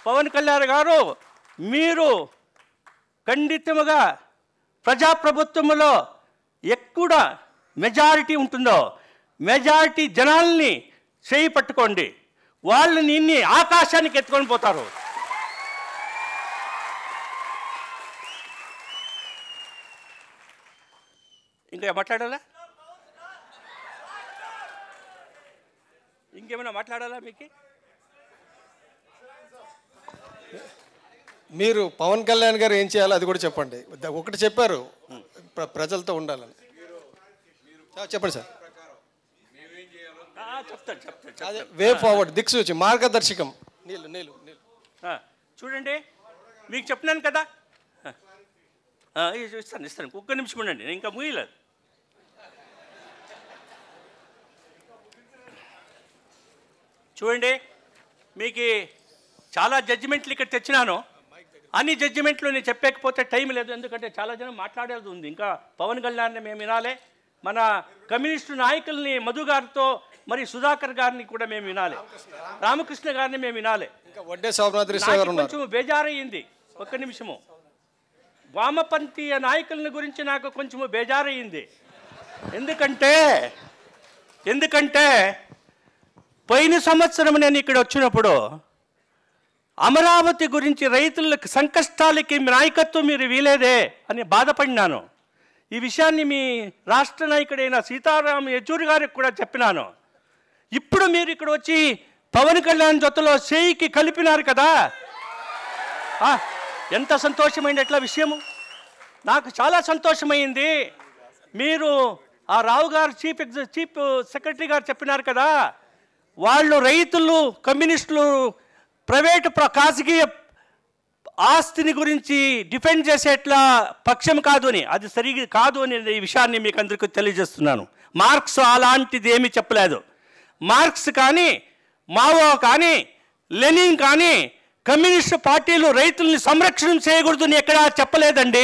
పవన్ కళ్యాణ్ గారు, మీరు ఖండితంగా ప్రజాప్రభుత్వంలో ఎక్కడ మెజారిటీ ఉంటుందో మెజారిటీ జనాల్ని చేయి పట్టుకోండి. వాళ్ళు నిన్ని ఆకాశానికి ఎత్తుకొని పోతారు. ఇంకా మాట్లాడాలా? ఇంకేమైనా మాట్లాడాలా మీకు? మీరు పవన్ కళ్యాణ్ గారు ఏం చేయాలో అది కూడా చెప్పండి. ఒకటి చెప్పారు, ప్రజలతో ఉండాలని. చెప్పండి సార్. చెప్తాను. వే ఫార్వర్డ్, దిక్సూచి, మార్గదర్శకం. నీళ్ళు చూడండి, మీకు చెప్పినాను కదా. ఇస్తాను. 1 నిమిషం ఉండండి, నేను ఇంకా ముగిలేదు. చూడండి, మీకు చాలా జడ్జిమెంట్లు ఇక్కడ తెచ్చినాను. అన్ని జడ్జిమెంట్లు నేను చెప్పకపోతే టైం లేదు, ఎందుకంటే చాలా జనం మాట్లాడేది ఉంది. ఇంకా పవన్ కళ్యాణ్ని మేము వినాలి, మన కమ్యూనిస్టు నాయకుల్ని మధు గారితో మరి సుధాకర్ గారిని కూడా మేము వినాలి, రామకృష్ణ గారిని మేము వినాలి. కొంచెం బేజారయ్యింది. 1 నిమిషము. వామపంథీయ నాయకుల గురించి నాకు కొంచెం బేజారయ్యింది. ఎందుకంటే పోయిన సంవత్సరం నేను ఇక్కడ వచ్చినప్పుడు అమరావతి గురించి రైతులకు సంకష్టాలకి నాయకత్వం మీరు వీలేదే అని బాధపడినాను. ఈ విషయాన్ని మీ రాష్ట్ర నాయకుడైన సీతారాం యెచూరి గారికి కూడా చెప్పినాను. ఇప్పుడు మీరు ఇక్కడ వచ్చి పవన్ కళ్యాణ్ జొత్తలో చేయికి కలిపినారు కదా, ఎంత సంతోషమైంది ఎట్లా విషయము. నాకు చాలా సంతోషమైంది. మీరు ఆ రావు గారు చీఫ్ సెక్రటరీ గారు చెప్పినారు కదా, వాళ్ళు రైతులు కమ్యూనిస్టులు ప్రైవేటు ఖాసగీ ఆస్తిని గురించి డిఫెండ్ చేసేట్లా పక్షం కాదు అని, అది సరిగ్గా కాదు అని ఈ విషయాన్ని మీకు అందరికీ తెలియజేస్తున్నాను. మార్క్స్ అలాంటిది ఏమీ చెప్పలేదు. మార్క్స్ కానీ మావో కానీ లెనిన్ కానీ కమ్యూనిస్టు పార్టీలు రైతుల్ని సంరక్షణ చేయకూడదని ఎక్కడా చెప్పలేదండి.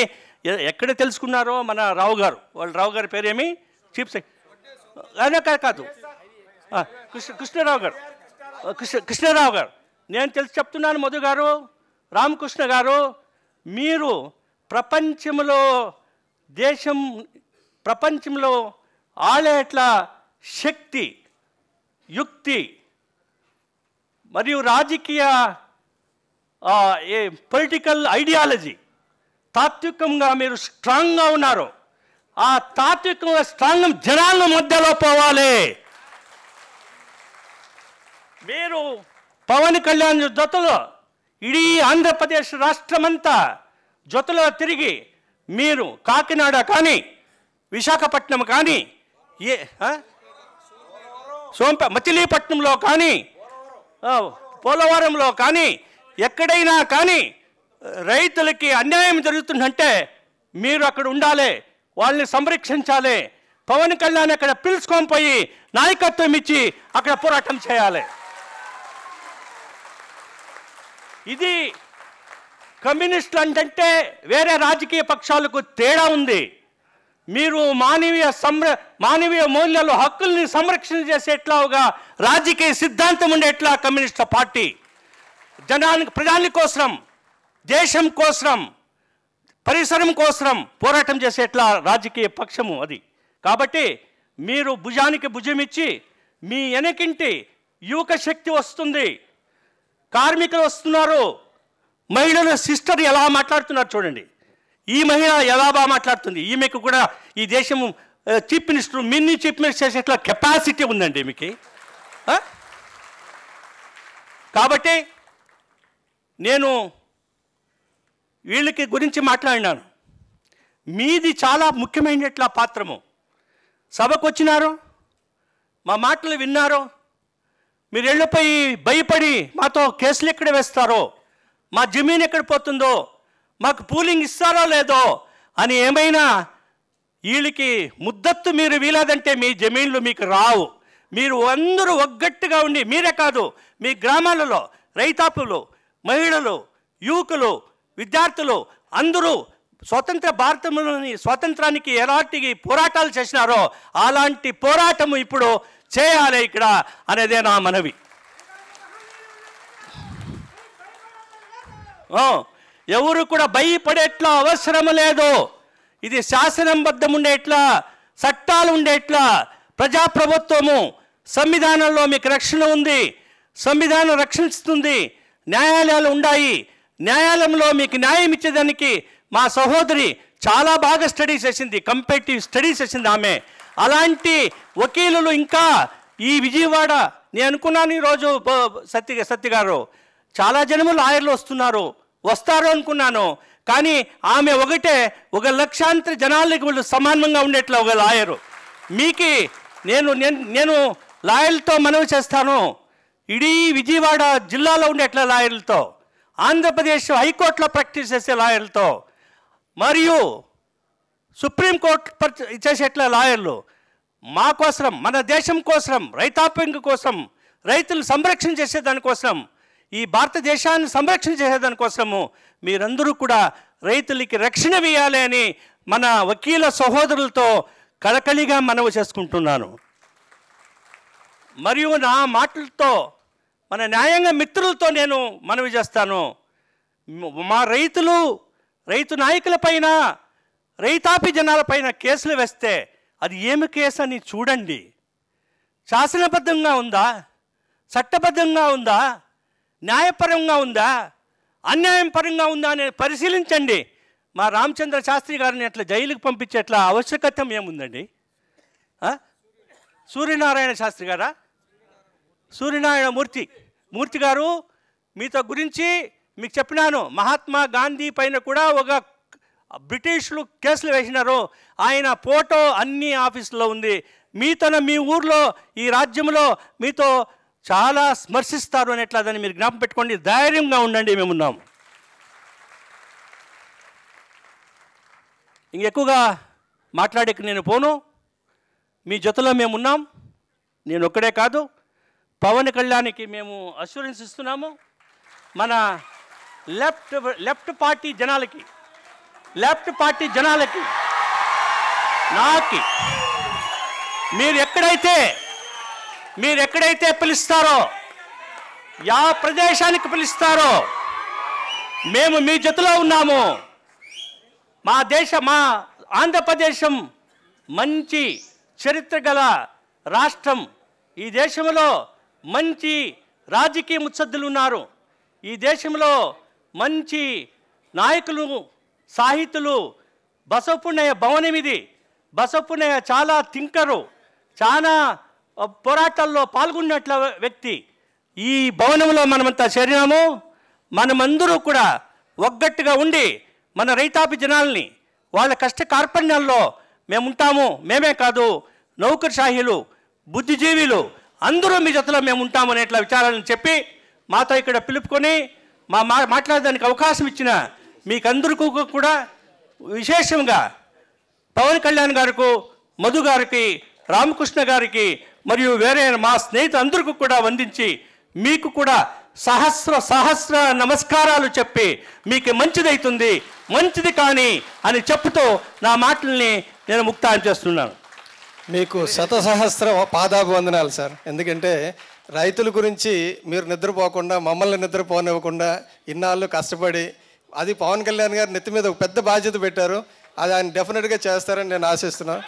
ఎక్కడ తెలుసుకున్నారో మన రావు గారు, రావు గారి పేరేమి, చీఫ్ సెక్రటరీ కాదు, కృష్ణరావు గారు. నేను చెప్తున్నాను మధు గారు, రామకృష్ణ గారు, మీరు ప్రపంచంలో ఆలేట్ల శక్తి, యుక్తి మరియు రాజకీయ పొలిటికల్ ఐడియాలజీ తాత్వికంగా మీరు స్ట్రాంగ్గా ఉన్నారు. ఆ తాత్వికంగా స్ట్రాంగ్ జనాల మధ్యలో పోవాలి. మీరు పవన్ కళ్యాణ్ జొత్తలో ఇడీ ఆంధ్రప్రదేశ్ రాష్ట్రమంతా జొత్తలో తిరిగి మీరు కాకినాడ కానీ విశాఖపట్నం కానీ మచిలీపట్నంలో కానీ పోలవరంలో కానీ ఎక్కడైనా కానీ రైతులకి అన్యాయం జరుగుతుందంటే మీరు అక్కడ ఉండాలి, వాళ్ళని సంరక్షించాలి. పవన్ కళ్యాణ్ అక్కడ పిలుచుకొని పోయి నాయకత్వం ఇచ్చి అక్కడ పోరాటం చేయాలి. ఇది కమ్యూనిస్టులు అంటే వేరే రాజకీయ పక్షాలకు తేడా ఉంది. మీరు మానవీయ మూల్యాలు హక్కుల్ని సంరక్షణ చేసేట్లాగా రాజకీయ సిద్ధాంతం ఉండేట్లా కమ్యూనిస్ట్ పార్టీ ప్రజల కోసం, దేశం కోసం, పరిసరం కోసం పోరాటం చేసేట్లా రాజకీయ పక్షము అది. కాబట్టి మీరు భుజానికి భుజమిచ్చి మీ వెనకింటి యువక శక్తి వస్తుంది, కార్మికులు వస్తున్నారు, మహిళల సిస్టర్ ఎలా మాట్లాడుతున్నారు చూడండి. ఈ మహిళ ఎలా బాగా మాట్లాడుతుంది. ఈమెకు కూడా ఈ దేశం chief minister, mini chief minister చేసేట్లా కెపాసిటీ ఉందండి మీకు. కాబట్టి నేను వీళ్ళకి గురించి మాట్లాడినాను. మీది చాలా ముఖ్యమైనట్లా పాత్రము. సభకు వచ్చినారు, మా మాటలు విన్నారు, మీరు వెళ్ళిపోయి భయపడి మాతో కేసులు ఎక్కడ వేస్తారో, మా జమీన్ ఎక్కడ పోతుందో, మాకు పూలింగ్ ఇస్తారో లేదో అని ఏమైనా వీళ్ళకి ముద్దత్తు మీరు వీలదంటే మీ జమీన్లు మీకు రావు. మీరు అందరూ ఒగ్గట్టుగా ఉండి, మీరే కాదు మీ గ్రామాలలో రైతాపులు, మహిళలు, యువకులు, విద్యార్థులు అందరూ స్వతంత్ర భారతంలోని స్వాతంత్రానికి ఎలాంటి పోరాటాలు చేసినారో అలాంటి పోరాటము ఇప్పుడు చేయాలి ఇక్కడ అనేదే నా మనవి. ఎవరు కూడా భయపడేట్లా అవసరం లేదు. ఇది శాసనబద్ధం ఉండేట్లా, చట్టాలు ఉండేట్లా, ప్రజాప్రభుత్వము, సంవిధానంలో మీకు రక్షణ ఉంది, సంవిధానం రక్షిస్తుంది, న్యాయాలయాలు ఉన్నాయి. న్యాయాలయంలో మీకు న్యాయం ఇచ్చేదానికి మా సహోదరి చాలా బాగా స్టడీస్ చేసింది, కంపేటివ్ స్టడీస్ చేసింది ఆమె. అలాంటి వకీలులు ఇంకా ఈ విజయవాడ, నేను అనుకున్నాను ఈరోజు సత్య గారు చాలా జనము లాయర్లు వస్తారు అనుకున్నాను. కానీ ఆమె ఒకటే, 1 లక్షాంతర జనాలకి వాళ్ళు సమానంగా ఉండేట్లా ఒక లాయరు. మీకు నేను లాయర్లతో మనవి చేస్తాను, ఇడీ విజయవాడ జిల్లాలో ఉండేట్లా లాయర్లతో, ఆంధ్రప్రదేశ్ హైకోర్టులో ప్రాక్టీస్ చేసే లాయర్లతో, మరియు సుప్రీంకోర్టు చేసేట్లా లాయర్లు మా కోసం, మన దేశం కోసం, రైతాంగం కోసం, రైతులు సంరక్షణ చేసేదానికోసం, ఈ భారతదేశాన్ని సంరక్షణ చేసేదానికోసము మీరందరూ కూడా రైతులకి రక్షణ వేయాలి అని మన వకీల సహోదరులతో కళకళిగా మనవి చేసుకుంటున్నాను. మరియు నా మాటలతో మన న్యాయంగ మిత్రులతో నేను మనవి చేస్తాను, మా రైతు నాయకులపైన, రైతాపి జనాలపైన కేసులు వేస్తే అది ఏమి కేసు అని చూడండి. శాసనబద్ధంగా ఉందా, చట్టబద్ధంగా ఉందా, న్యాయపరంగా ఉందా, అన్యాయపరంగా ఉందా అని పరిశీలించండి. మా రామచంద్ర శాస్త్రి గారిని అట్లా జైలుకి పంపించేట్లా ఆవశ్యకత ఏముందండి? సూర్యనారాయణ శాస్త్రి గారా, సూర్యనారాయణ మూర్తి గారు, మీతో గురించి మీకు చెప్పినాను. మహాత్మా గాంధీ పైన కూడా ఒక బ్రిటిష్లు కేసులు వేసినారు, ఆయన ఫోటో అన్ని ఆఫీసులో ఉంది. మీ ఊర్లో, ఈ రాజ్యంలో మీతో చాలా స్మర్శిస్తారు అనేట్లాదని మీరు జ్ఞాపకం పెట్టుకోండి. ధైర్యంగా ఉండండి, మేమున్నాం. ఇంకెక్కువగా మాట్లాడేకి నేను పోను, మీ జతలో మేమున్నాం. నేను ఒక్కడే కాదు, పవన్ కళ్యాణ్కి మేము అష్యూరెన్స్ ఇస్తున్నాము. మన లెఫ్ట్ పార్టీ జనాలకి నాకి మీరు ఎక్కడైతే పిలుస్తారో, యా ప్రదేశానికి పిలుస్తారో మేము మీ జతలో ఉన్నాము. మా ఆంధ్రప్రదేశం మంచి చరిత్ర గల రాష్ట్రం. ఈ దేశంలో మంచి రాజకీయ ముత్సద్దులు ఉన్నారు. ఈ దేశంలో మంచి నాయకులు, సాహితులు. బసవపున్నయ్య భవనం ఇది. బసవపున్నయ్య చాలా థింకరు, చాలా పోరాటాల్లో పాల్గొన్నట్ల వ్యక్తి. ఈ భవనంలో మనమంతా చేరినాము. మనమందరూ కూడా ఒగ్గట్టుగా ఉండి మన రైతాపి జనాల్ని వాళ్ళ కష్ట కార్పణ్యాల్లో మేముంటాము. మేమే కాదు, నౌకర్షాహీలు, బుద్ధిజీవులు అందరూ మీ జతలో మేము ఉంటాము అనేట్లా విచారాలను చెప్పి మాతో ఇక్కడ పిలుపుకొని మాట్లాడడానికి అవకాశం ఇచ్చిన మీకందరికీ కూడా విశేషంగా పవన్ కళ్యాణ్ గారికి, మధు గారికి, రామకృష్ణ గారికి మరియు వేరే మా స్నేహితులందరికీ కూడా వందించి మీకు కూడా సహస్ర నమస్కారాలు చెప్పి మీకు మంచిది కానీ అని చెప్పుతూ నా మాటల్ని నేను ముక్తాయం చేస్తున్నాను. మీకు శతసహస్ర పాదాభివందనాలు సార్. ఎందుకంటే రైతుల గురించి మీరు నిద్రపోకుండా, మమ్మల్ని నిద్రపోనివ్వకుండా ఇన్నాళ్ళు కష్టపడి, అది పవన్ కళ్యాణ్ గారు నెత్తి మీద ఒక పెద్ద బాధ్యత పెట్టారు. అది ఆయన డెఫినెట్గా చేస్తారని నేను ఆశిస్తున్నాను.